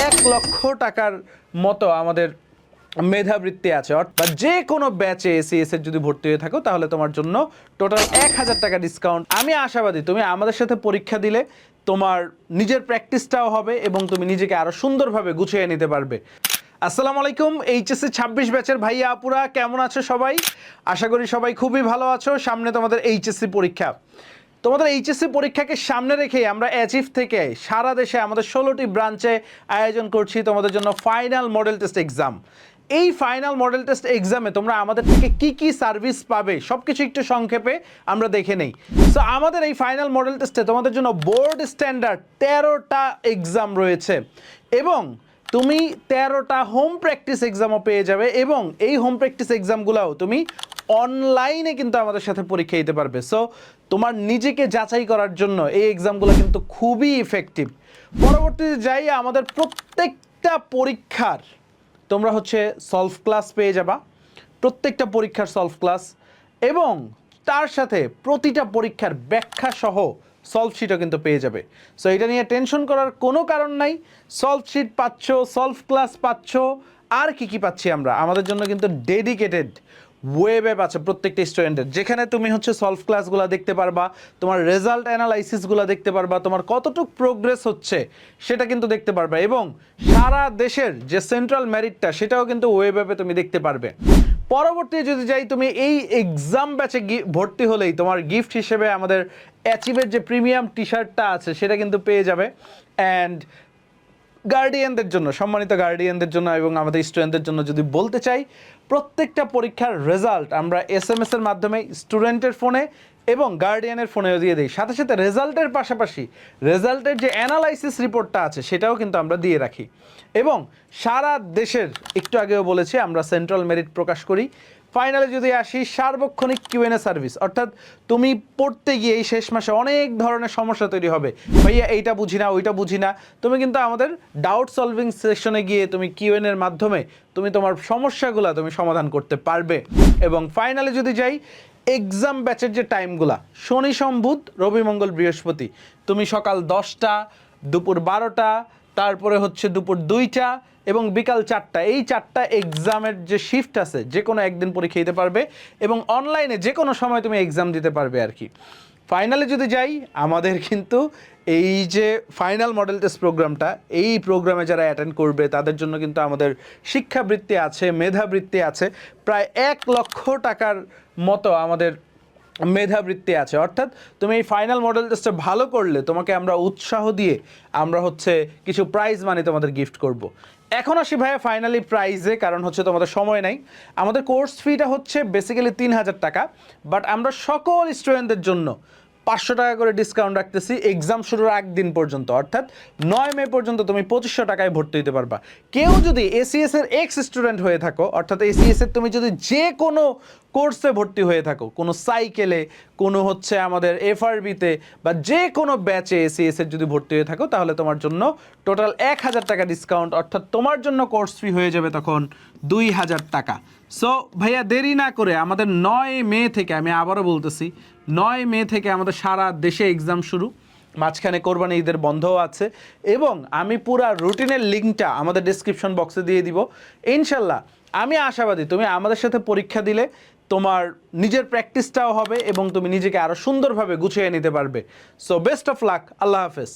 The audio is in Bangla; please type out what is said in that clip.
1,00,000 টাকার মতো আমাদের মেধাবৃত্তি আছে। অর্থাৎ যে কোনো ব্যাচে এসিএস এর যদি ভর্তি হয়ে থাকো তাহলে তোমার জন্য টোটাল 1,000 টাকা ডিসকাউন্ট। আমি আশাবাদী তুমি আমাদের সাথে পরীক্ষা দিলে তোমার নিজের প্র্যাকটিসটাও হবে এবং তুমি নিজেকে আরো সুন্দরভাবে গুছিয়ে নিতে পারবে। আসসালামু আলাইকুম এইচএসসি 26 ব্যাচের ভাইয়া আপুরা, কেমন আছো সবাই? আশা করি সবাই খুবই ভালো আছো। সামনে তোমাদের এইচএসসি পরীক্ষা। তোমাদের এইচএসসি পরীক্ষাকে সামনে রেখে আমরা অ্যাচিভ থেকে সারা দেশে আমাদের 16টি ব্রাঞ্চে আয়োজন করছি তোমাদের জন্য ফাইনাল মডেল টেস্ট এক্সাম। এই ফাইনাল মডেল টেস্ট এক্সামে তোমরা আমাদের থেকে কি কি সার্ভিস পাবে সবকিছু একটু সংক্ষেপে আমরা দেখে নেই। সো আমাদের এই ফাইনাল মডেল টেস্টে তোমাদের জন্য বোর্ড স্ট্যান্ডার্ড 13টা এক্সাম রয়েছে এবং তুমি 13টা হোম প্র্যাকটিস এক্সামও পেয়ে যাবে এবং এই হোম প্র্যাকটিস এক্সামগুলোও তুমি অনলাইনে কিন্তু আমাদের সাথে পরীক্ষা দিতে পারবে। সো তোমার নিজেকে যাচাই করার জন্য এই এক্সামগুলো কিন্তু খুবই ইফেক্টিভ। পরবর্তীতে যাই, আমাদের প্রত্যেকটা পরীক্ষার তোমরা হচ্ছে সলভ ক্লাস পেয়ে যাবা, প্রত্যেকটা পরীক্ষার সলভ ক্লাস এবং তার সাথে প্রতিটা পরীক্ষার ব্যাখ্যা সহ সলভ শিটও কিন্তু পেয়ে যাবে। সো এটা নিয়ে টেনশন করার কোনো কারণ নাই। সলভ শিট পাচ্ছ, সলভ ক্লাস পাচ্ছ, আর কি পাচ্ছি আমরা, আমাদের জন্য কিন্তু ডেডিকেটেড ওয়েব অ্যাপ আছে প্রত্যেকটা স্টুডেন্টের, যেখানে তুমি হচ্ছে সলভ ক্লাসগুলো দেখতে পারবা, তোমার রেজাল্ট অ্যানালাইসিসগুলো দেখতে পারবা, তোমার কতটুকু প্রোগ্রেস হচ্ছে সেটা কিন্তু দেখতে পারবা এবং সারা দেশের যে সেন্ট্রাল মেরিটটা সেটাও কিন্তু ওয়েব অ্যাপে তুমি দেখতে পারবে। পরবর্তী যদি যাই, তুমি এই এক্সাম ব্যাচে ভর্তি হলেই তোমার গিফট হিসেবে আমাদের অ্যাচিভের যে প্রিমিয়াম টি শার্টটা আছে সেটা কিন্তু পেয়ে যাবে। অ্যান্ড গার্ডিয়ানদের জন্য, সম্মানিত গার্ডিয়ানদের জন্য এবং আমাদের স্টুডেন্টদের জন্য যদি বলতে চাই, প্রত্যেকটা পরীক্ষার রেজাল্ট আমরা SMS এর মাধ্যমে স্টুডেন্টের ফোনে এবং গার্ডিয়ানের ফোনেও দিয়ে দিই। সাথে সাথে রেজাল্টের পাশাপাশি রেজাল্টের যে অ্যানালাইসিস রিপোর্টটা আছে সেটাও কিন্তু আমরা দিয়ে রাখি এবং সারা দেশের, একটু আগেও বলেছি, আমরা সেন্ট্রাল মেরিট প্রকাশ করি। ফাইনালে যদি আসি, সার্বক্ষণিক কিউএনএ সার্ভিস, অর্থাৎ তুমি পড়তে গিয়ে এই শেষ মাসে অনেক ধরনের সমস্যা তৈরি হবে, ভাইয়া এইটা বুঝি না, ওইটা বুঝি না, তুমি কিন্তু আমাদের ডাউট সলভিং সেকশনে গিয়ে তুমি কিউএনএর মাধ্যমে তুমি তোমার সমস্যাগুলো তুমি সমাধান করতে পারবে। এবং ফাইনালে যদি যাই, এক্সাম ব্যাচের যে টাইমগুলা, শনি সোম বুধ রবি মঙ্গল বৃহস্পতি, তুমি সকাল 10টা, দুপুর 12টা, তারপরে হচ্ছে দুপুর 2টা এবং বিকাল 4টা, এই 4টা এক্সামের যে শিফট আছে যে কোনো একদিন পরীক্ষা দিতে পারবে এবং অনলাইনে যে কোনো সময় তুমি এক্সাম দিতে পারবে আর কি। ফাইনালে যদি যাই, আমাদের কিন্তু এই যে ফাইনাল মডেল টেস্ট প্রোগ্রামটা, এই প্রোগ্রামে যারা অ্যাটেন্ড করবে তাদের জন্য কিন্তু আমাদের শিক্ষাবৃত্তি আছে, মেধাবৃত্তি আছে, প্রায় 1,00,000 টাকার মতো আমাদের মেধাবৃত্তি আছে। অর্থাৎ তুমি এই ফাইনাল মডেল টেস্টে ভালো করলে তোমাকে আমরা উৎসাহ দিয়ে আমরা হচ্ছে কিছু প্রাইজ মানি তোমাদের গিফট করব। এখন আসি ভাইয়া ফাইনালি প্রাইজে, কারণ হচ্ছে তোমাদের সময় নাই। আমাদের কোর্স ফিটা হচ্ছে বেসিক্যালি 3,000 টাকা, বাট আমরা সকল স্টুডেন্টদের জন্য 500 টাকা করে ডিসকাউন্ট রাখতেছি এক্সাম শুরুর আগ দিন পর্যন্ত। অর্থাৎ 9 মে পর্যন্ত তুমি 2500 টাকায় ভর্তি হতে পারবা। কেউ যদি এসিএস এর এক্স স্টুডেন্ট হয়ে থাকো, অর্থাৎ এসিএস এর তুমি যদি যে কোনো কোর্সে ভর্তি হয়ে থাকো, কোনো সাইকেলে, কোনো হচ্ছে আমাদের এফআরবিতে বা যে কোনো ব্যাচে এসিএস এর যদি ভর্তি হয়ে থাকো, তাহলে তোমার জন্য টোটাল 1,000 টাকা ডিসকাউন্ট, অর্থাৎ তোমার জন্য কোর্স ফি হয়ে যাবে তখন 2,000 টাকা। সো ভাইয়া দেরি না করে আমাদের 9 মে থেকে, আমি আবারও বলতেছি, 9 মে থেকে আমাদের সারা দেশে এক্সাম শুরু, মাঝখানে কোরবানি ঈদের বন্ধও আছে এবং আমি পুরা রুটিনের লিঙ্কটা আমাদের ডেসক্রিপশন বক্সে দিয়ে দিব। ইনশাল্লাহ আমি আশাবাদী তুমি আমাদের সাথে পরীক্ষা দিলে তোমার নিজের প্র্যাকটিসটাও হবে এবং তুমি নিজেকে আরও সুন্দরভাবে গুছিয়ে নিতে পারবে। সো বেস্ট অফ লাক, আল্লাহ হাফেজ।